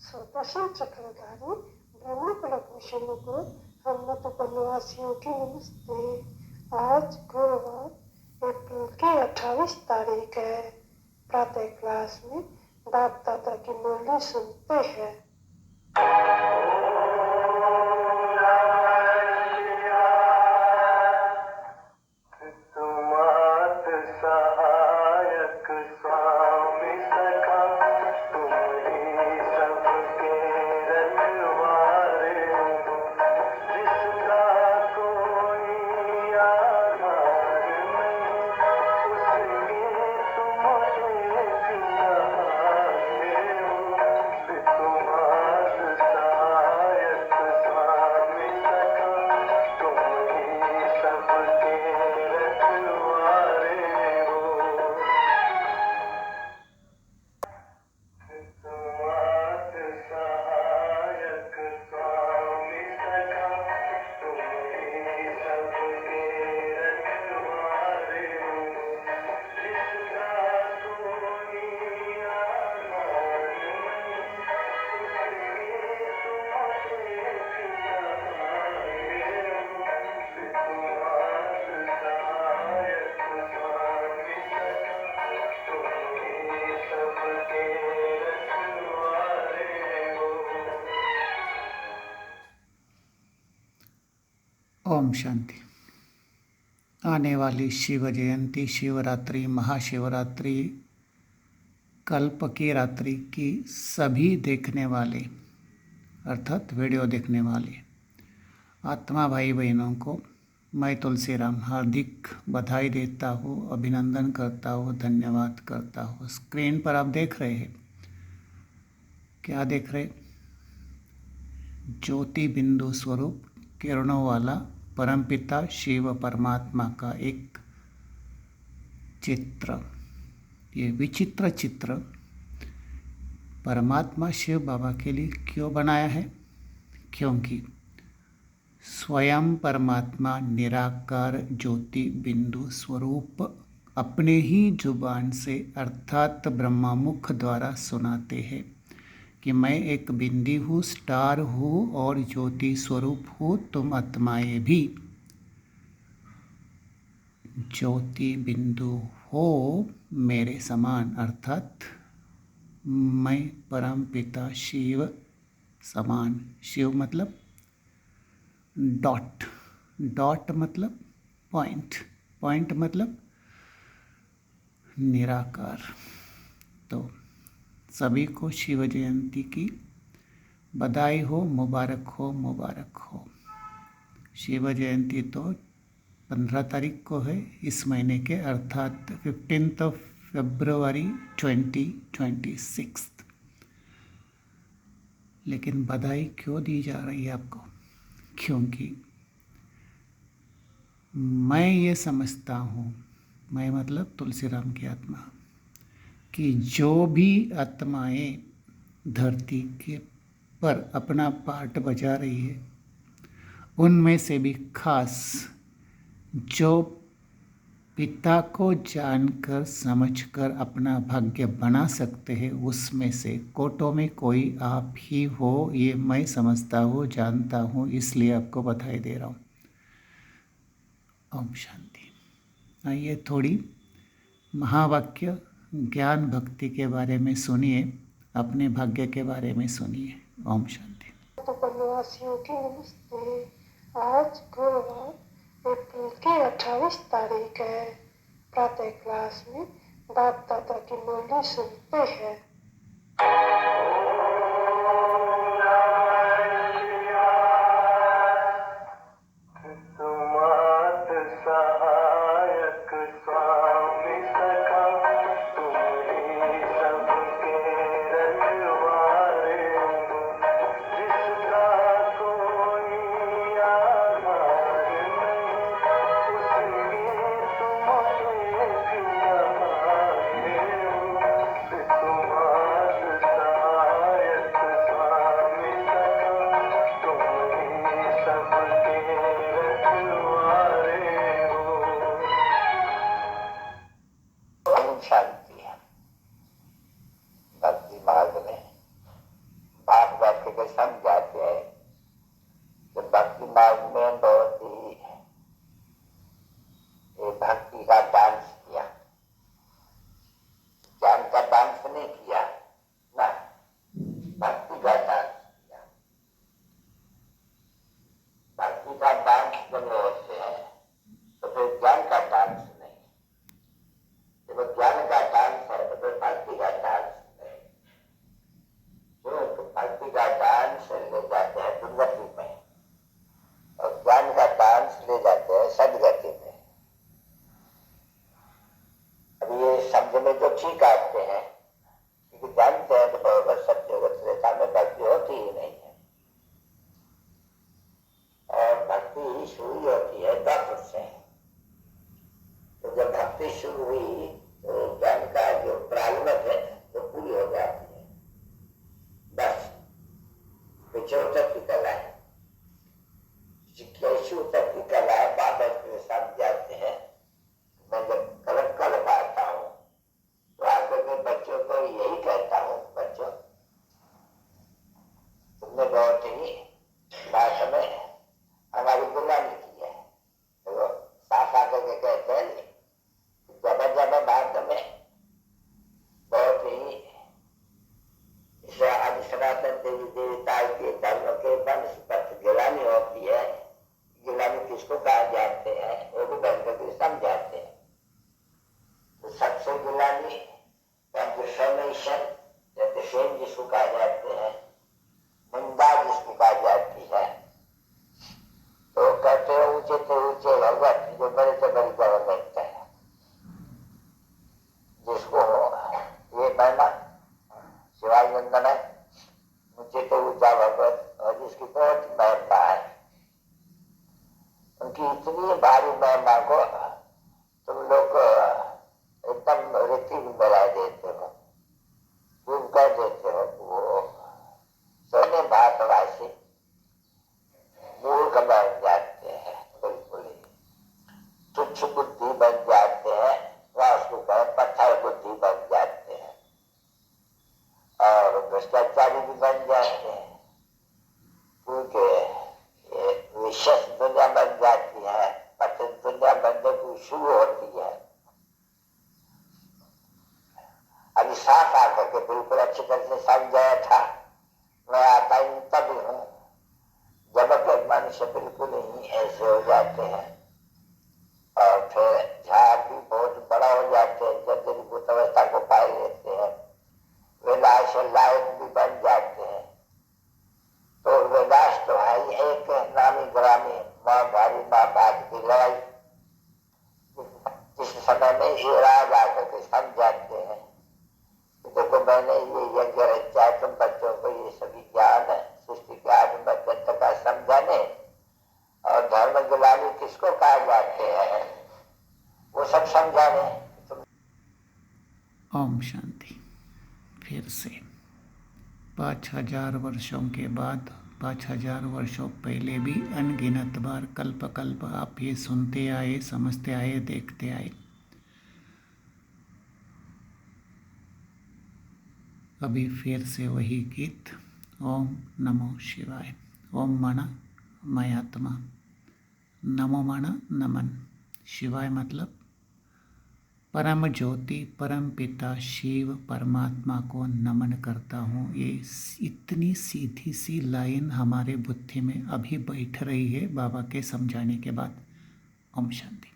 सुदर्शन चक्रधारी ब्रह्मकलक mission को हम मतपनवासियों की नमस्ते। आज गुरुवार अप्रैल की 28 तारीख है। प्रातः क्लास में बाप दादा की मुरली सुनते हैं। ओम शांति। आने वाली शिव जयंती, शिवरात्रि, महाशिवरात्रि, कल्प की रात्रि की सभी देखने वाले अर्थात वीडियो देखने वाले आत्मा भाई बहनों को मैं तुलसीराम हार्दिक बधाई देता हूँ, अभिनंदन करता हूँ, धन्यवाद करता हूँ। स्क्रीन पर आप देख रहे हैं, क्या देख रहे? ज्योति बिंदु स्वरूप किरणों वाला परमपिता शिव परमात्मा का एक चित्र। ये विचित्र चित्र परमात्मा शिव बाबा के लिए क्यों बनाया है? क्योंकि स्वयं परमात्मा निराकार ज्योति बिंदु स्वरूप अपने ही जुबान से अर्थात ब्रह्मामुख द्वारा सुनाते हैं कि मैं एक बिंदी हूँ, स्टार हूँ और ज्योति स्वरूप हूँ। तुम आत्माएं भी ज्योति बिंदु हो मेरे समान, अर्थात मैं परम पिता शिव समान। शिव मतलब डॉट, डॉट मतलब पॉइंट, पॉइंट मतलब निराकार। तो सभी को शिव जयंती की बधाई हो, मुबारक हो, मुबारक हो। शिव जयंती तो 15 तारीख को है इस महीने के, अर्थात 15 फरवरी 2026। लेकिन बधाई क्यों दी जा रही है आपको? क्योंकि मैं ये समझता हूँ, मैं मतलब तुलसीराम की आत्मा, कि जो भी आत्माएं धरती के पर अपना पार्ट बजा रही है, उनमें से भी खास जो पिता को जानकर समझकर अपना भाग्य बना सकते हैं, उसमें से कोटों में कोई आप ही हो, ये मैं समझता हूँ, जानता हूँ, इसलिए आपको बधाई दे रहा हूँ। ओम शांति। आइए थोड़ी महावाक्य ज्ञान भक्ति के बारे में सुनिए, अपने भाग्य के बारे में सुनिए। ओम शांति। मतपनवासियों की नमस्ते। आज गुरुवार अप्रैल की 28 तारीख है। प्रातः क्लास में बाप दादा की मुरली सुनते हैं। दिमाग में बहुत ही भक्ति का डांस किया, ज्ञान का डांस नहीं किया ना, भक्ति का डांस किया। भक्ति का डांस जब होते हैं तो फिर ज्ञान का डांस नहीं, जब ज्ञान का डांस है तो फिर भक्ति का डांस नहीं। क्यों? तो भक्ति का डांस ले जाते हैं दुर्गति में और ज्ञान का डांस ले जाते हैं सदगति में। अब ये समझने तो ठीक आते हैं, क्योंकि जानते हैं तो भगवत सत्यगत रेखा में भक्ति होती ही नहीं है, और भक्ति शुरू होती है दास से। तो जब भक्ति शुरू हुई तो ज्ञान का जो प्रारंभ है वो पूरी हो जाती है, बस पिछोड़ तक की कला है, जिज्ञासु तक की कला है। बाबा के साथ जाते हैं। मैं जब कल पाता हूँ तो आगे के बच्चों को यही कहता हूँ, बच्चों तुमने बहुत ही बात में हमारी गुलामी की है। तो साफ आकर के कहते हैं जब भारत में बहुत ही आज सनातन देवी देवता के धर्म के वंश पर गिलानी होती है। गिलानी किसको कहा जाते हैं वो भी बैंकर के समझाते हैं। तो सबसे गिलानी जिसको कहा जाते हैं, निंदा जिसको कहा जाती है, तो कहते हैं ऊंचे से ऊंचे भगवत जो बड़े से बड़ी गवर्नमेंट है, जिसको ये महिमा शिवाय नंदन है, ऊंचे से ऊंचा भगवत, और जिसकी बहुत महिमा है। उनकी इतनी भारी महिमा को तुम लोग एकदम रीति में मिला देते हो, तुम कह देते हो वो सोने भारतवासी मूर्ख बन जाते हैं, बिल्कुल ही तुच्छ बुद्धि बन जाते हैं, वह उसको कहे पत्थर बुद्धि बन जाते हैं, और भ्रष्टाचारी भी बन जाते हैं, क्योंकि विशेष दुनिया बन जाती है, पतित दुनिया बनने की शुरू होती है। अभी साफ आकर के बिल्कुल अच्छी तरह से समझाया था, मैं आता ही तभी हूँ जब के मनुष्य बिल्कुल ही ऐसे हो जाते हैं, और फिर झाड़ भी बहुत बड़ा हो जाते हैं, जब भूत अवस्था को पाए लेते हैं, विलास लायक भी बन जाते हैं। तो विलास तो है एक नामी ग्रामी माँ भारी माँ भाग की लड़ाई, जिस समय में ये राज आकर के समझाते हैं, देखो मैंने ये यज्ञ रचा है, तुम बच्चों को ये सभी ज्ञान सृष्टि के आत्म तत्व का समझाने, और धर्म गिलानी किसको कहा जाते हैं वो सब समझाने। ओम शांति। फिर से 5000 वर्षों के बाद, 5000 वर्षों पहले भी अनगिनत बार कल्प कल्प आप ये सुनते आए, समझते आए, देखते आए। अभी फिर से वही गीत, ओम नमो शिवाय। ओम माना मैं आत्मा, नमो माना नमन, शिवाय मतलब परम ज्योति, परम पिता शिव परमात्मा को नमन करता हूँ। ये इतनी सीधी सी लाइन हमारे बुद्धि में अभी बैठ रही है बाबा के समझाने के बाद। ओम शांति।